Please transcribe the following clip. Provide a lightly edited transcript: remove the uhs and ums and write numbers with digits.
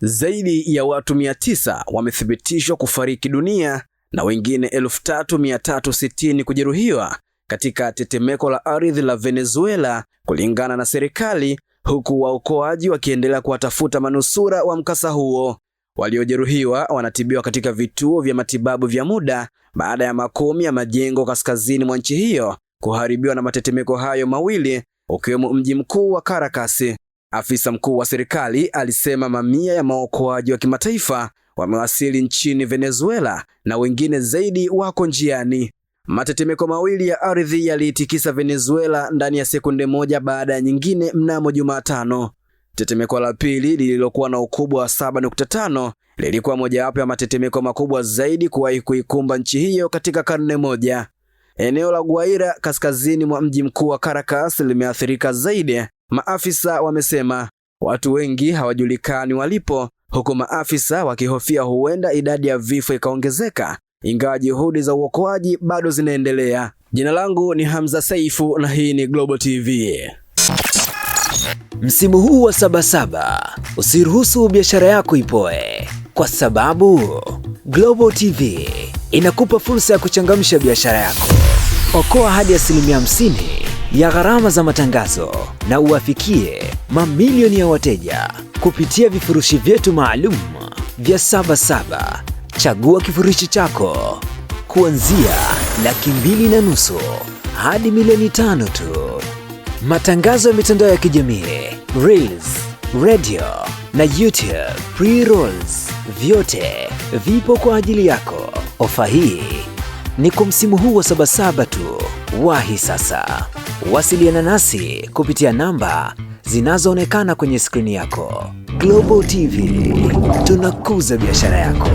Zaidi ya watu 900 wamethibitishwa kufariki dunia na wengine 3360 kujeruhiwa katika tetemeko la ardhi la Venezuela kulingana na serikali, huku waokoaji wakiendelea kuwatafuta manusura wa mkasa huo. Waliojeruhiwa wanatibiwa katika vituo vya matibabu vya muda baada ya makumi ya majengo kaskazini mwa nchi hiyo kuharibiwa na matetemeko hayo mawili, ukiwemo mji mkuu wa Caracas. Afisa mkuu wa serikali alisema mamia ya maokoaji wa kimataifa wamewasili nchini Venezuela na wengine zaidi wako njiani. Matetemeko mawili ya ardhi yaliitikisa Venezuela ndani ya sekunde moja baada ya nyingine mnamo Jumatano. Tetemeko la pili lililokuwa na ukubwa wa 7.5 lilikuwa mojawapo ya matetemeko makubwa zaidi kuwahi kuikumba nchi hiyo katika karne moja. Eneo la Guaira kaskazini mwa mji mkuu wa Caracas limeathirika zaidi. Maafisa wamesema watu wengi hawajulikani walipo, huku maafisa wakihofia huenda idadi ya vifo ikaongezeka, ingawa juhudi za uokoaji bado zinaendelea. Jina langu ni Hamza Saifu na hii ni Global TV. Msimu huu wa Sabasaba, usiruhusu biashara yako ipoe, kwa sababu Global TV inakupa fursa ya kuchangamsha biashara yako. Okoa hadi 50% ya gharama za matangazo na uwafikie mamilioni ya wateja kupitia vifurushi vyetu maalum vya Sabasaba. Chagua kifurushi chako kuanzia $250,000 hadi $500,000 tu. Matangazo ya mitandao ya kijamii, Reels, radio na YouTube pre-rolls, vyote vipo kwa ajili yako. Ofa hii ni kwa msimu huu wa Sabasaba tu. Wahi sasa. Wasiliana nasi kupitia namba zinazoonekana kwenye skrini yako. Global TV, tunakuza biashara yako.